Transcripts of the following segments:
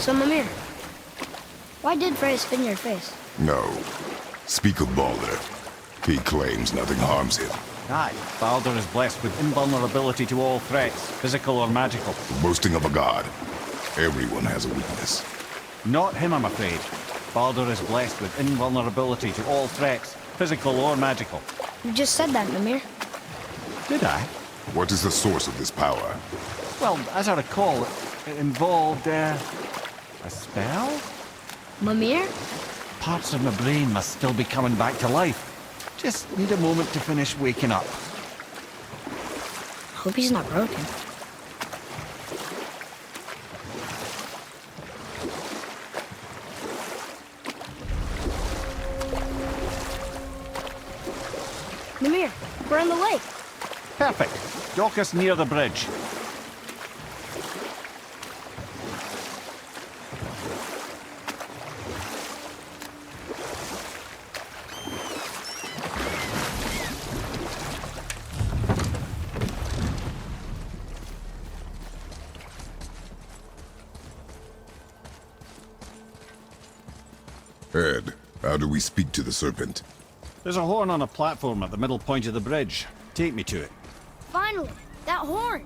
So, Mimir, why did Freya spit in your face? No. Speak of Baldur. He claims nothing harms him. Aye, Baldur is blessed with invulnerability to all threats, physical or magical. Boasting of a god. Everyone has a weakness. Not him, I'm afraid. Baldur is blessed with invulnerability to all threats, physical or magical. You just said that, Mimir. Did I? What is the source of this power? Well, as I recall, it involved, a spell? Mimir? Parts of my brain must still be coming back to life. Just need a moment to finish waking up. Hope he's not broken. Mimir, we're on the lake. Perfect. Dock us near the bridge. Ed, how do we speak to the serpent? There's a horn on a platform at the middle point of the bridge. Take me to it. Finally, that horn.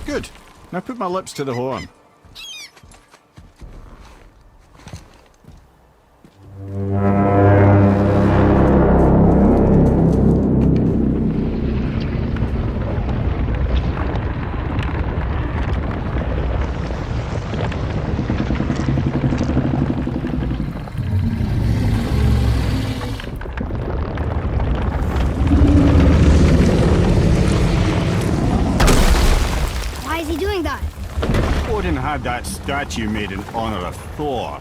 Good. Now put my lips to the horn. Why is he doing that? Odin had that statue made in honor of Thor.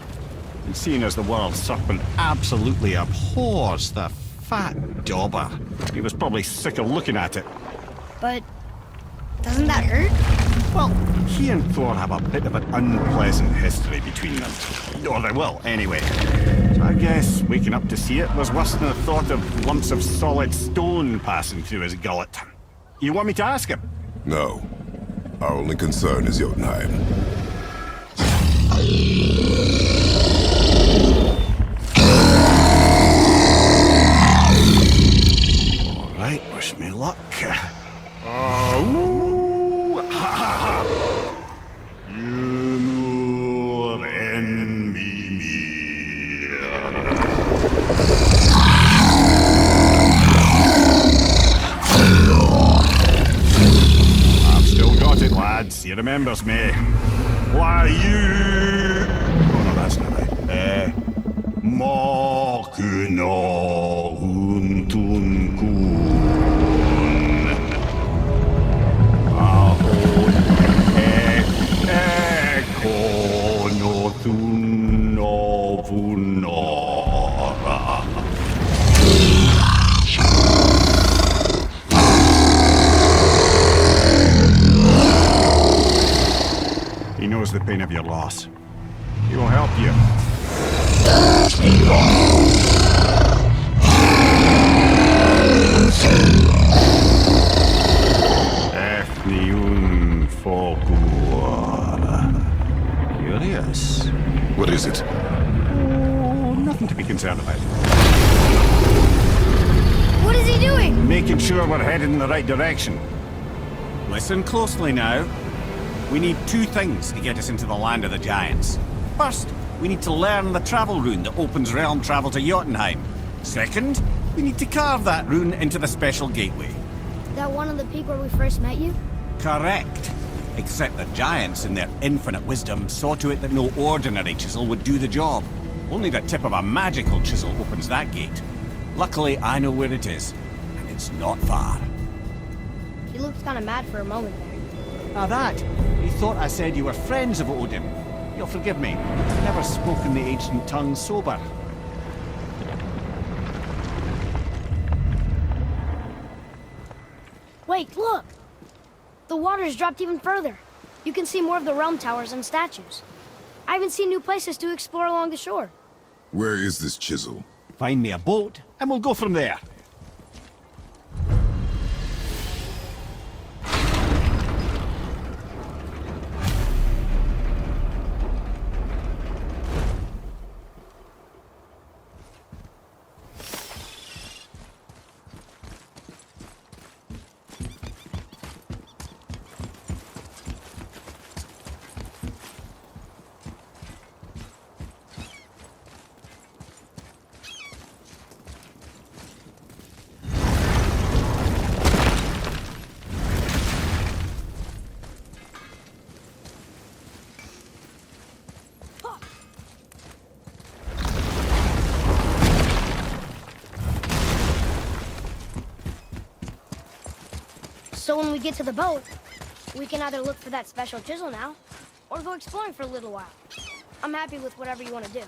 And seeing as the world serpent absolutely abhors the fat dauber, he was probably sick of looking at it. But doesn't that hurt? Well, he and Thor have a bit of an unpleasant history between them. Or they will, anyway. So I guess waking up to see it was worse than the thought of lumps of solid stone passing through his gullet. You want me to ask him? No. Our only concern is Jotunheim. All right, wish me luck. Ooh, ha, ha, ha. Yumur en Mimir. I've still got it, lads. He remembers me. Why you? Oh no, that's not right. Mokuno untun kun. Ahon ekono tuno vunora. He knows the pain of your loss. He will help you. Efniun Fogur. Curious. What is it? Oh, nothing to be concerned about. What is he doing? Making sure we're headed in the right direction. Listen closely now. We need two things to get us into the land of the giants. First, we need to learn the travel rune that opens realm travel to Jotunheim. Second, we need to carve that rune into the special gateway. That one on the peak where we first met you? Correct. Except the giants, in their infinite wisdom, saw to it that no ordinary chisel would do the job. Only the tip of a magical chisel opens that gate. Luckily, I know where it is, and it's not far. He looked kind of mad for a moment there. Now that, he thought I said you were friends of Odin. You'll forgive me. I've never spoken the ancient tongue sober. Wait, look! The water's dropped even further. You can see more of the realm towers and statues. I haven't seen new places to explore along the shore. Where is this chisel? Find me a boat, and we'll go from there. So when we get to the boat, we can either look for that special chisel now, or go exploring for a little while. I'm happy with whatever you want to do.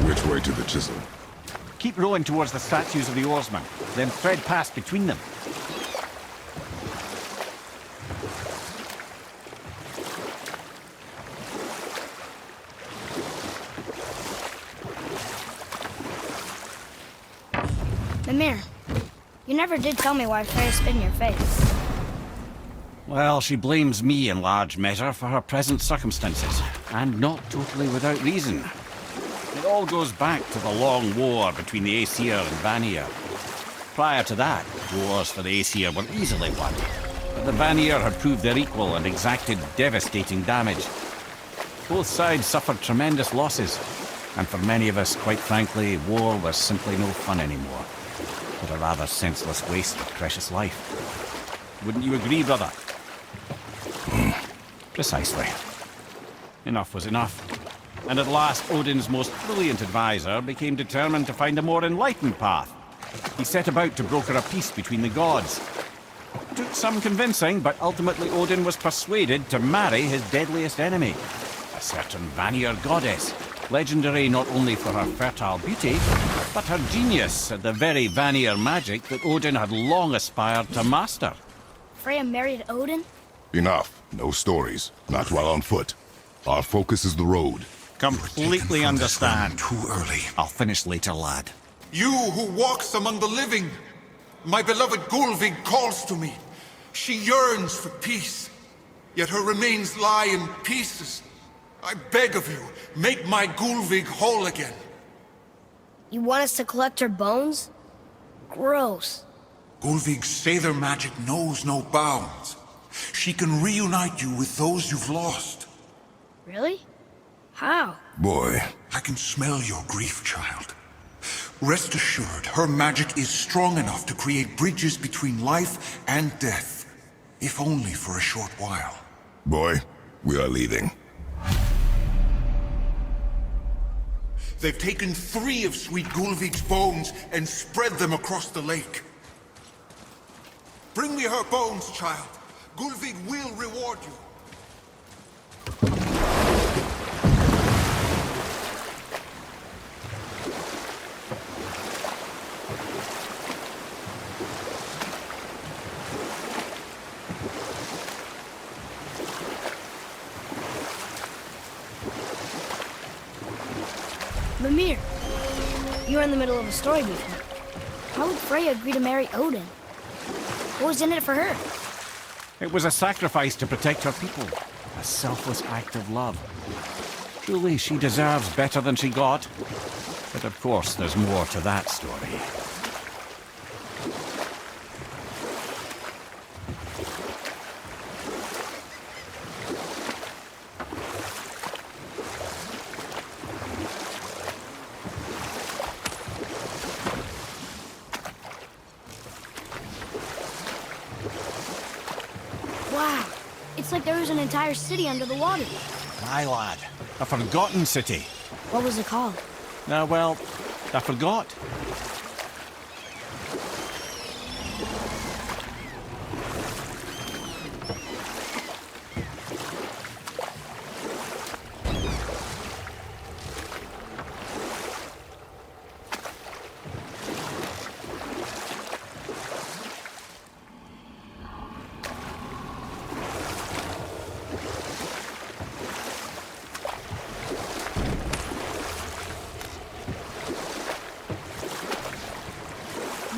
Which way to the chisel? Keep rowing towards the statues of the oarsmen, then thread past between them. Mimir, you never did tell me why Freya spit in your face. Well, she blames me in large measure for her present circumstances, and not totally without reason. It all goes back to the long war between the Aesir and Vanir. Prior to that, wars for the Aesir were easily won, but the Vanir had proved their equal and exacted devastating damage. Both sides suffered tremendous losses, and for many of us, quite frankly, war was simply no fun anymore, but a rather senseless waste of precious life. Wouldn't you agree, brother? Precisely. Enough was enough. And at last, Odin's most brilliant advisor became determined to find a more enlightened path. He set about to broker a peace between the gods. It took some convincing, but ultimately Odin was persuaded to marry his deadliest enemy, a certain Vanir goddess, legendary not only for her fertile beauty, but her genius at the very Vanir magic that Odin had long aspired to master. Freya married Odin? Enough. No stories. Not while on foot. Our focus is the road. Completely understand. Too early. I'll finish later, lad. You who walks among the living, my beloved Gulvig calls to me. She yearns for peace, yet her remains lie in pieces. I beg of you, make my Gulvig whole again. You want us to collect her bones? Gross. Gulvig's Sather magic knows no bounds. She can reunite you with those you've lost. Really? How? Boy. I can smell your grief, child. Rest assured, her magic is strong enough to create bridges between life and death, if only for a short while. Boy, we are leaving. They've taken 3 of Sweet Gulvig's bones and spread them across the lake. Bring me her bones, child. Gulvig will reward you. Mimir, you're in the middle of a story with me. How would Freya agree to marry Odin? What was in it for her? It was a sacrifice to protect her people, a selfless act of love. Truly, she deserves better than she got. But of course, there's more to that story. Wow, it's like there was an entire city under the water. Aye, lad. A forgotten city. What was it called? Well, I forgot.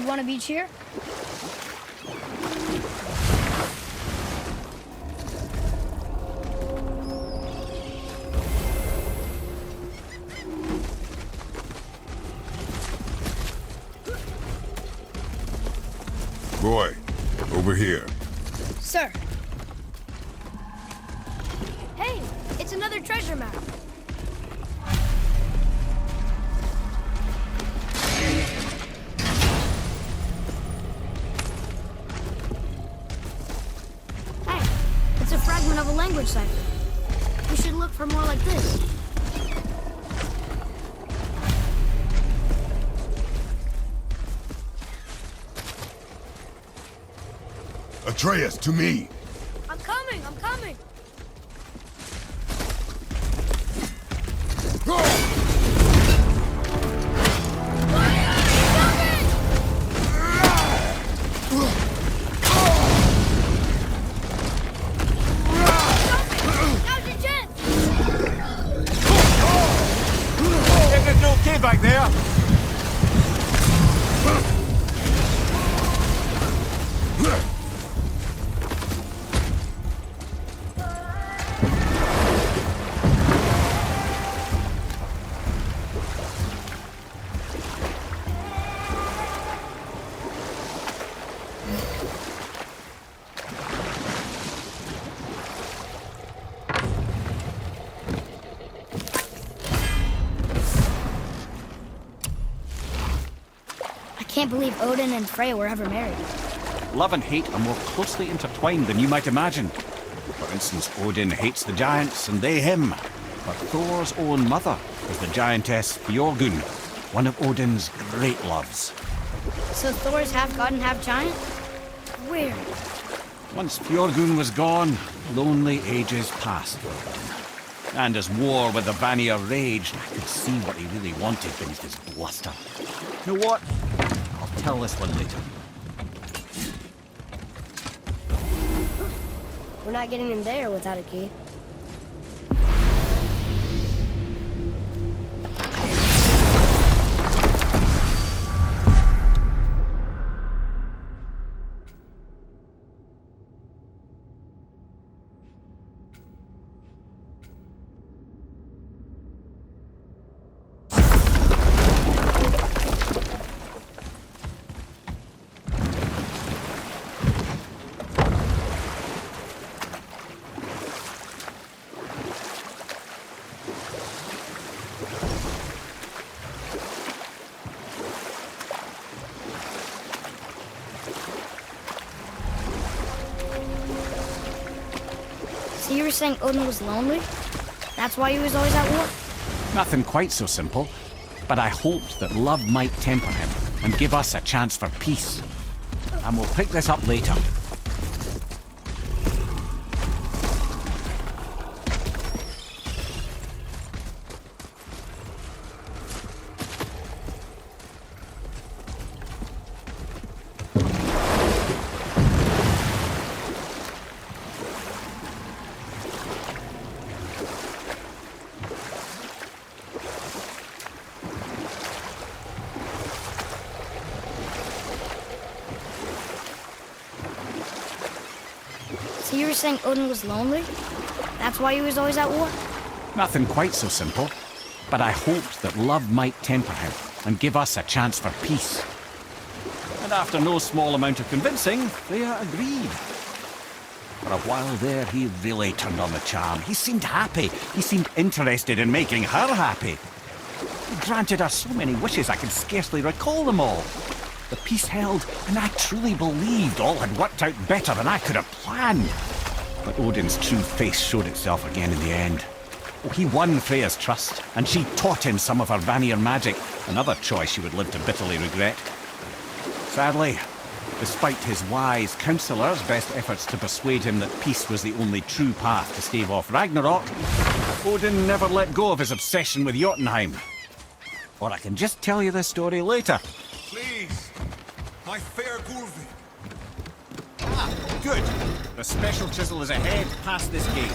want to beach here? Boy, over here. Sir. Hey, it's another treasure map. Hey, it's a fragment of a language cipher. We should look for more like this. Atreus, to me! I'm coming, I'm coming! Everything okay back there? I can't believe Odin and Freya were ever married. Love and hate are more closely intertwined than you might imagine. For instance, Odin hates the giants and they him. But Thor's own mother is the giantess Fjorgun, one of Odin's great loves. So Thor's half god and half giant? Weird. Once Fjorgun was gone, lonely ages passed for Odin. And as war with the Vanir raged, I could see what he really wanted beneath his bluster. You know what? I'll tell this one later. We're not getting in there without a key. So you were saying Odin was lonely? That's why he was always at war? Nothing quite so simple, but I hoped that love might temper him and give us a chance for peace. And we'll pick this up later. So you were saying Odin was lonely? That's why he was always at war? Nothing quite so simple, but I hoped that love might temper him and give us a chance for peace. And after no small amount of convincing, Freya agreed. For a while there, he really turned on the charm. He seemed happy. He seemed interested in making her happy. He granted her so many wishes I could scarcely recall them all. The peace held, and I truly believed all had worked out better than I could have planned. But Odin's true face showed itself again in the end. Oh, he won Freya's trust, and she taught him some of her Vanir magic, another choice she would live to bitterly regret. Sadly, despite his wise counsellors' best efforts to persuade him that peace was the only true path to stave off Ragnarok, Odin never let go of his obsession with Jotunheim. Or I can just tell you this story later. Please, my fair Gulvi. Ah, good. The special chisel is ahead past this gate.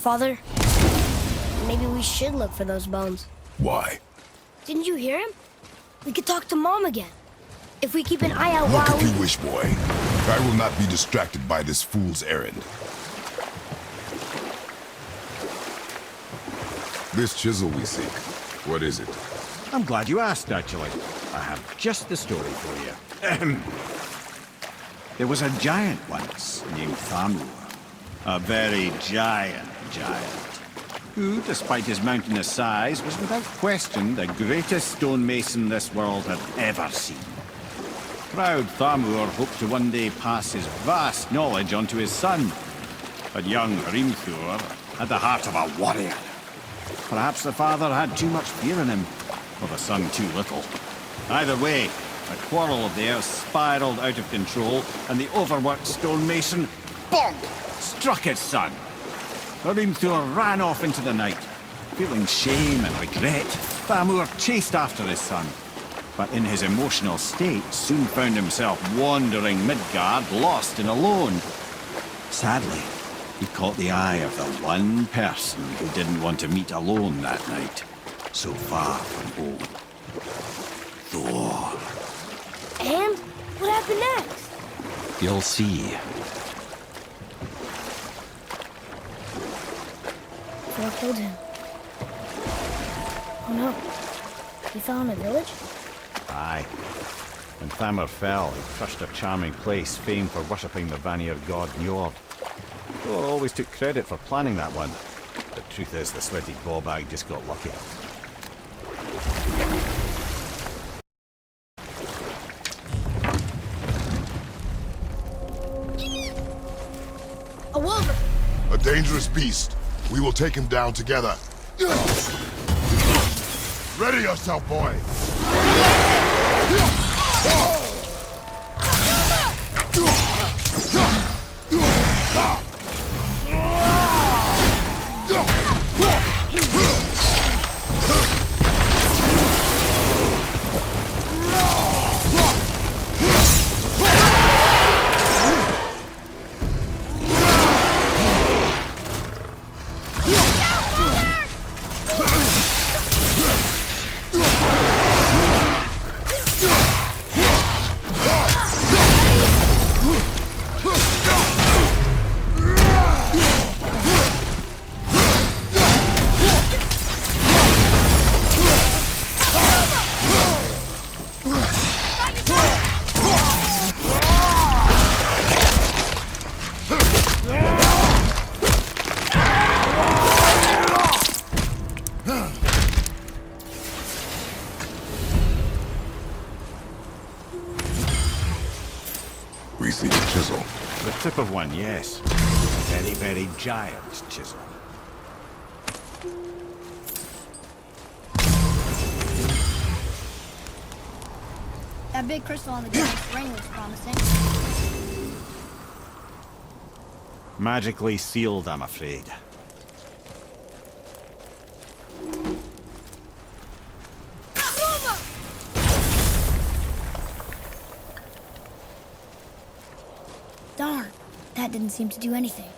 Father, maybe we should look for those bones. Why? Didn't you hear him? We could talk to Mom again. If we keep an eye out Look while if you wish, boy. I will not be distracted by this fool's errand. This chisel we seek, what is it? I'm glad you asked, actually. I have just the story for you. There was a giant once named Thamur. A very giant, who, despite his mountainous size, was without question the greatest stonemason this world had ever seen. Proud Thamur hoped to one day pass his vast knowledge on to his son. But young Hrimthur had the heart of a warrior. Perhaps the father had too much fear in him, or the son too little. Either way, a quarrel of theirs spiraled out of control, and the overworked stonemason, bonk, struck his son. Hrimthur ran off into the night. Feeling shame and regret, Thamur chased after his son. But in his emotional state, soon found himself wandering Midgard, lost and alone. Sadly, he caught the eye of the one person who didn't want to meet alone that night, so far from home. Thor. And what happened next? You'll see. Thor killed him. Oh no. He fell in a village? Aye. When Thamur fell, he crushed a charming place famed for worshipping the Vanir god Njord. Thor always took credit for planning that one. The truth is, the sweaty ballbag just got lucky. A wolver! A dangerous beast. We will take him down together. Ready yourself, boy! We see the chisel. The tip of one, yes. Very, very giant chisel. That big crystal on the giant's ring looks promising. Magically sealed, I'm afraid. Darn, that didn't seem to do anything.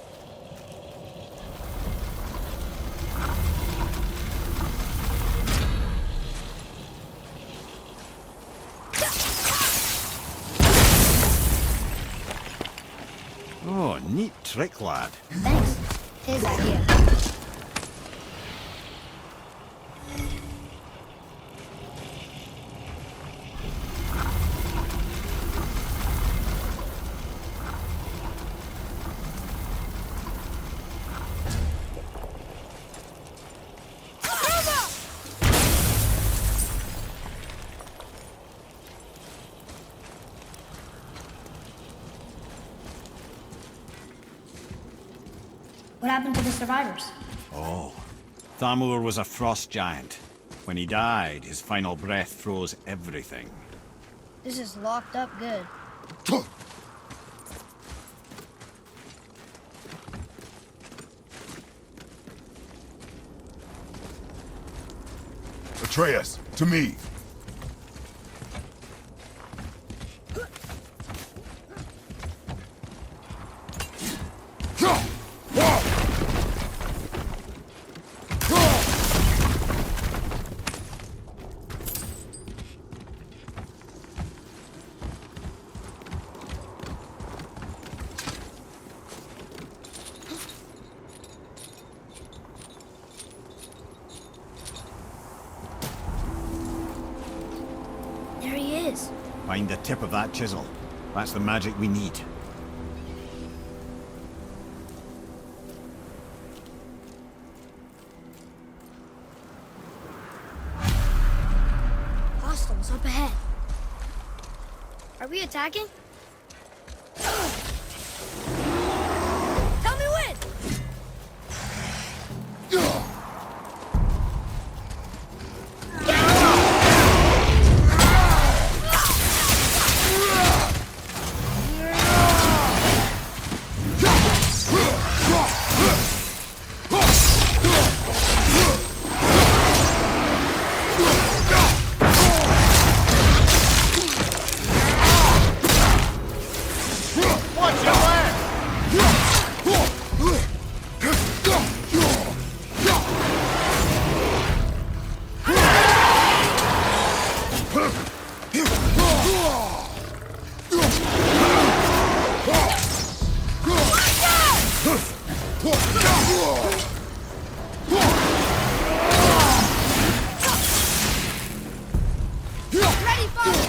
Oh, neat trick, lad. Thanks. His idea. What happened to the survivors? Oh. Thamur was a frost giant. When he died, his final breath froze everything. This is locked up good. Atreus, to me. Find the tip of that chisel. That's the magic we need. Hostiles up ahead. Are we attacking? Tell me when! Ready, father!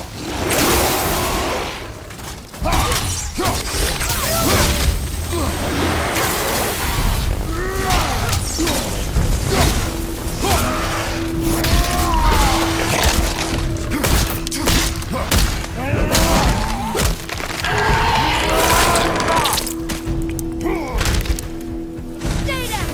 Stay down!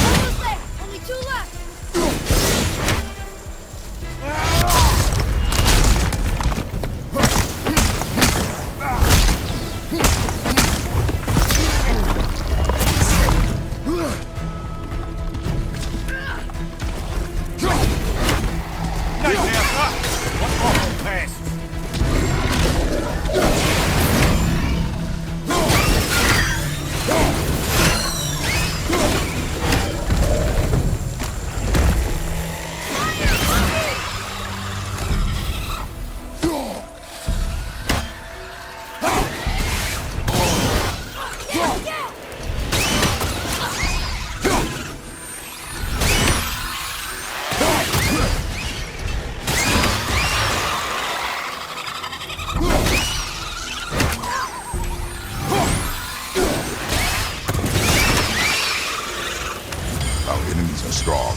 Almost there! Only two left! Nice haircut! What awful pest! Our enemies are strong.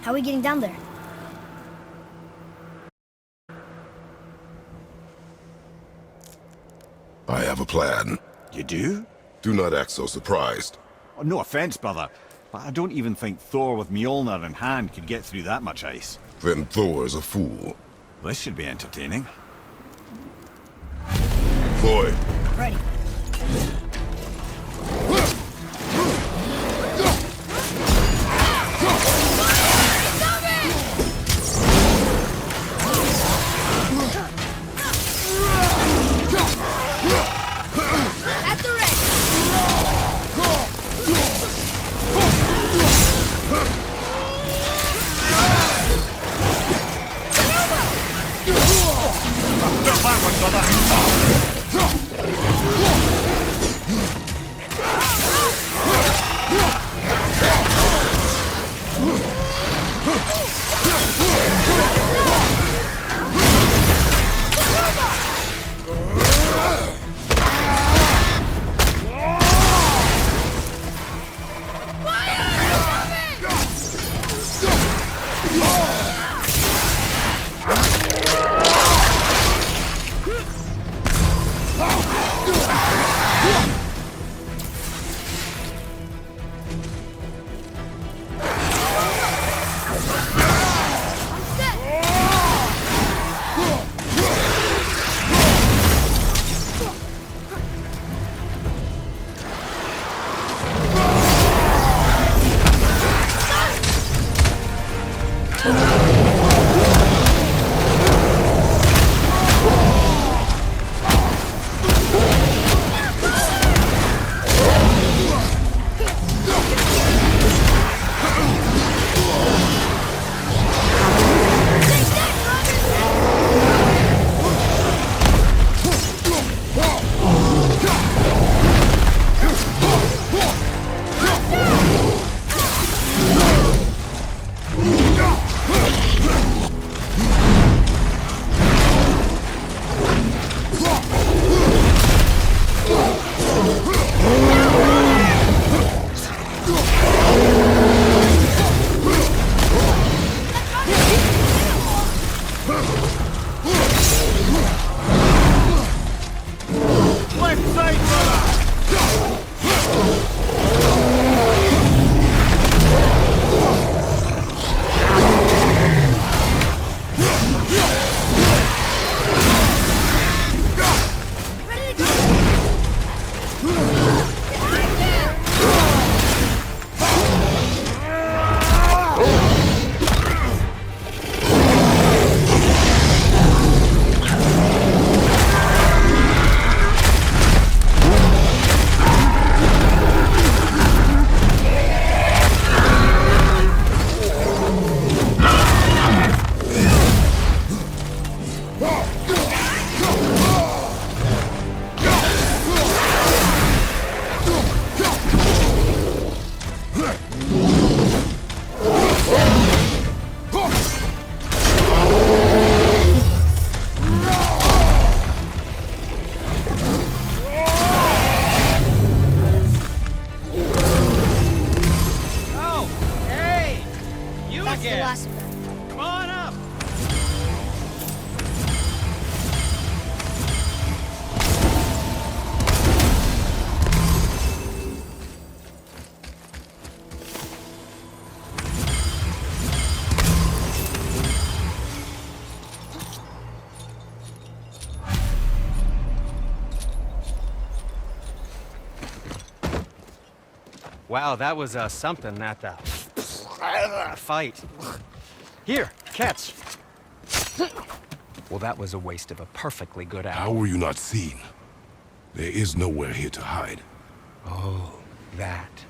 How are we getting down there? I have a plan. You do? Do not act so surprised. Oh, no offense, brother, but I don't even think Thor with Mjolnir in hand could get through that much ice. Then Thor's a fool. This should be entertaining. Boy, Ready. At the ready. Get backward, brother! Wow, that was something, that fight. Here, catch. Well, that was a waste of a perfectly good how hour. were you not seen? There is nowhere here to hide. Oh, that.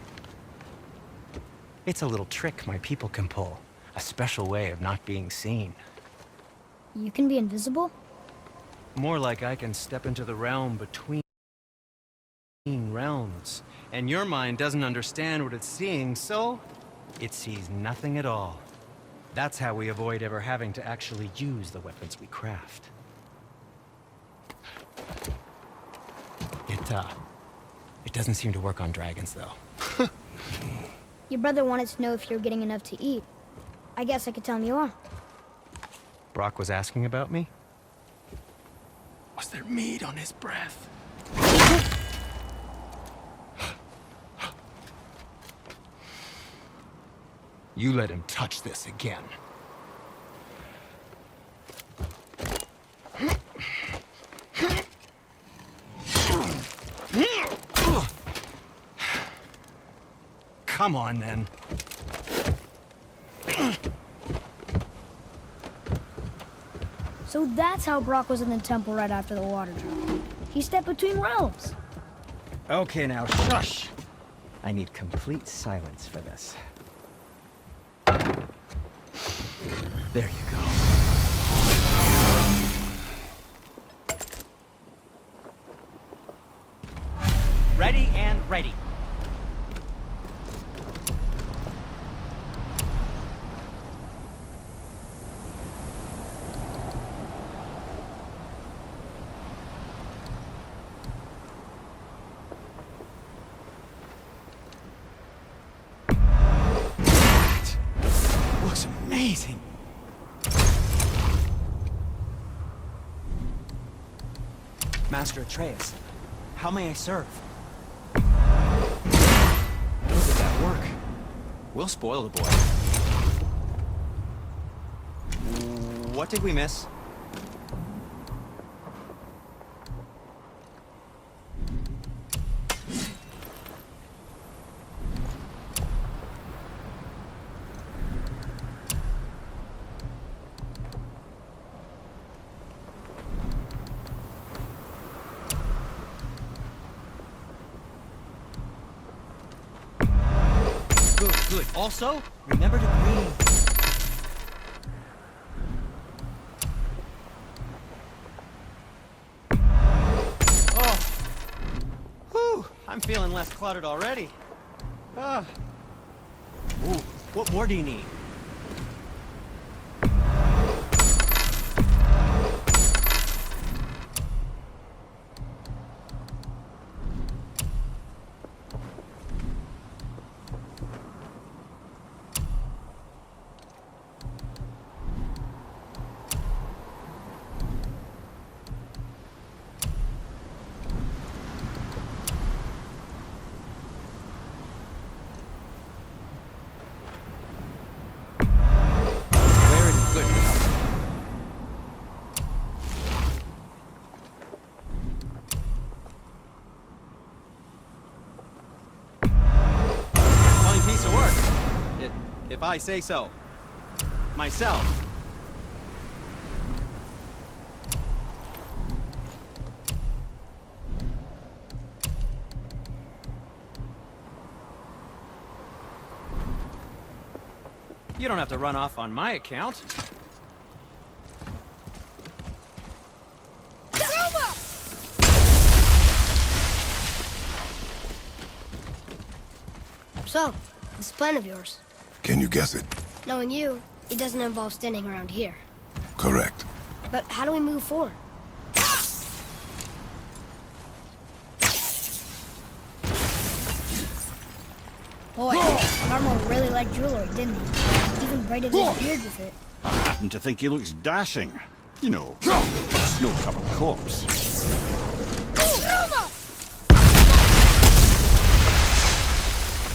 It's a little trick my people can pull. A special way of not being seen. You can be invisible? More like I can step into the realm between realms. And your mind doesn't understand what it's seeing, so it sees nothing at all. That's how we avoid ever having to actually use the weapons we craft. It doesn't seem to work on dragons, though. Your brother wanted to know if you're getting enough to eat. I guess I could tell him you are. Brock was asking about me? Was there meat on his breath? You let him touch this again. Come on, then. So that's how Brock was in the temple right after the water drop. He stepped between realms. Okay, now shush! I need complete silence for this. There you go. Ready and ready. Looks amazing. Master Atreus, how may I serve? Look at that work. We'll spoil the boy. What did we miss? Good, good. Also, remember to breathe. Oh. Whew, I'm feeling less cluttered already. Ah. Ooh, what more do you need? Very good. Fine piece of work. If I say so. Myself. You don't have to run off on my account. So, this plan of yours. Can you guess it? Knowing you, it doesn't involve standing around here. Correct. But how do we move forward? Boy, Armor really liked jewelry, didn't he? Even braided his beard with it. I happen to think he looks dashing. You know, a snow-covered corpse.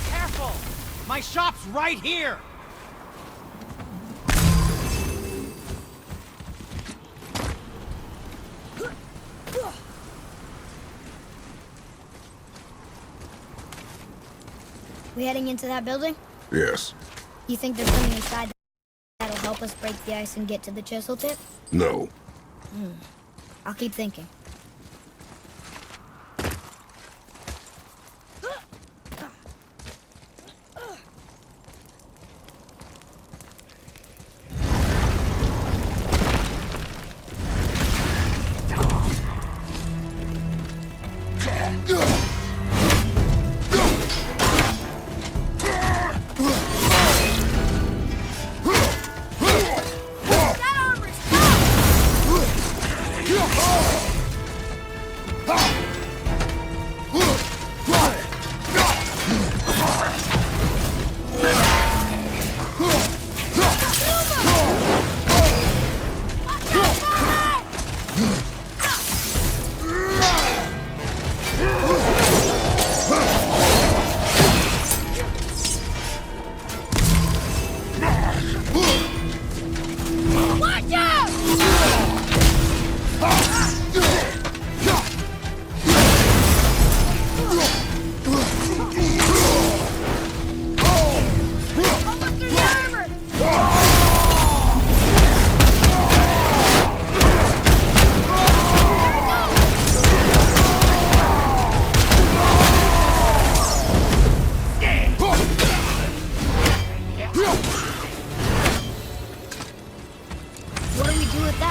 Careful! My shop's right here! We heading into that building? Yes. You think there's something inside that'll help us break the ice and get to the chisel tip? No. I'll keep thinking.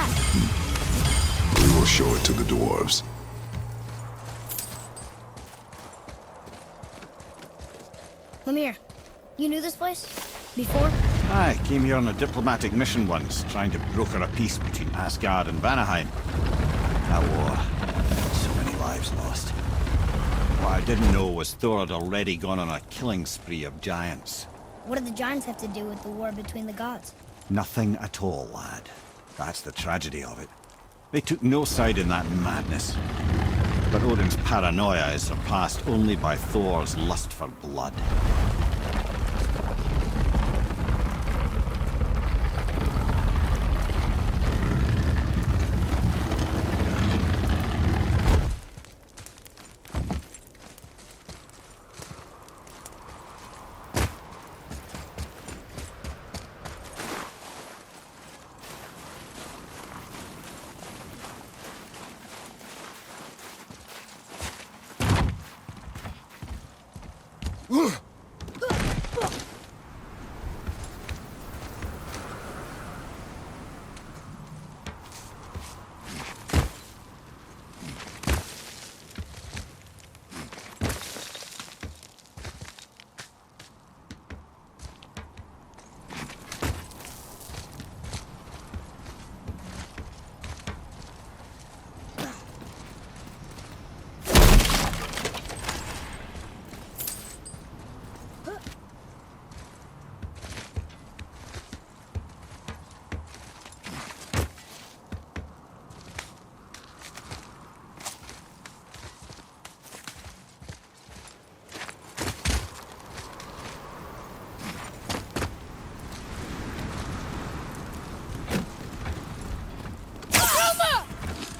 that? We will show it to the dwarves. Lemire, you knew this place? Before? I came here on a diplomatic mission once, trying to broker a peace between Asgard and Vanaheim. That war. So many lives lost. What I didn't know was Thor had already gone on a killing spree of giants. What did the giants have to do with the war between the gods? Nothing at all, lad. That's the tragedy of it. They took no side in that madness. But Odin's paranoia is surpassed only by Thor's lust for blood.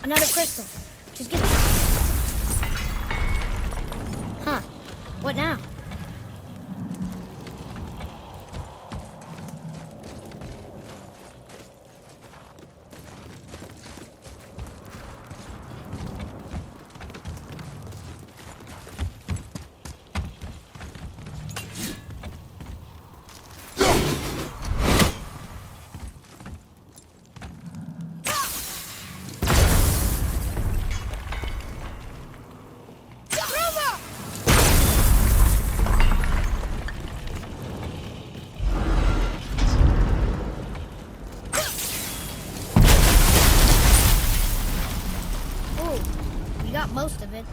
Another crystal. Just get... Huh. What now? Most of it.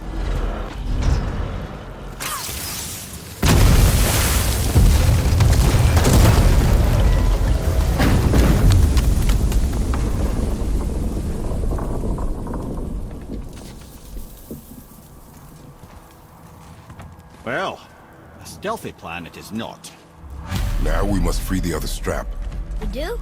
Well, a stealthy plan it is not. Now we must free the other strap. We do?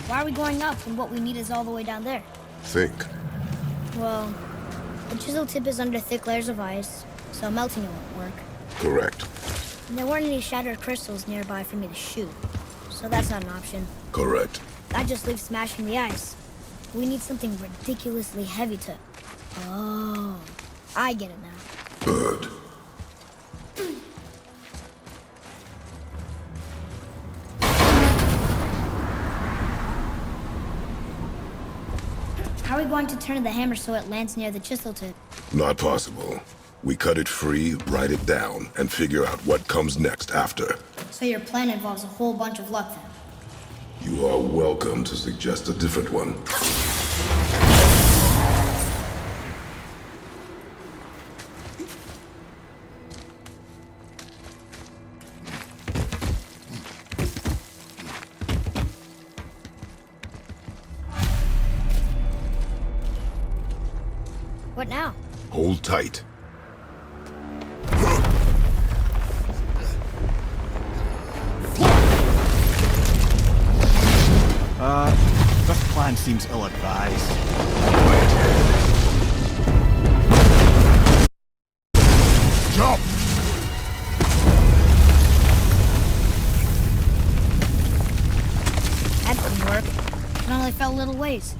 Why are we going up when what we need is all the way down there? Think. Well, the chisel tip is under thick layers of ice, so melting it won't work. Correct. And there weren't any shattered crystals nearby for me to shoot, so that's not an option. Correct. That just leaves smashing the ice. We need something ridiculously heavy to... Oh, I get it now. Good. How are we going to turn the hammer so it lands near the chisel tip? Not possible. We cut it free, write it down, and figure out what comes next after. So your plan involves a whole bunch of luck then? You are welcome to suggest a different one. What now? Hold tight. Just plan seems ill-advised. Jump! That didn't work. It only fell a little ways.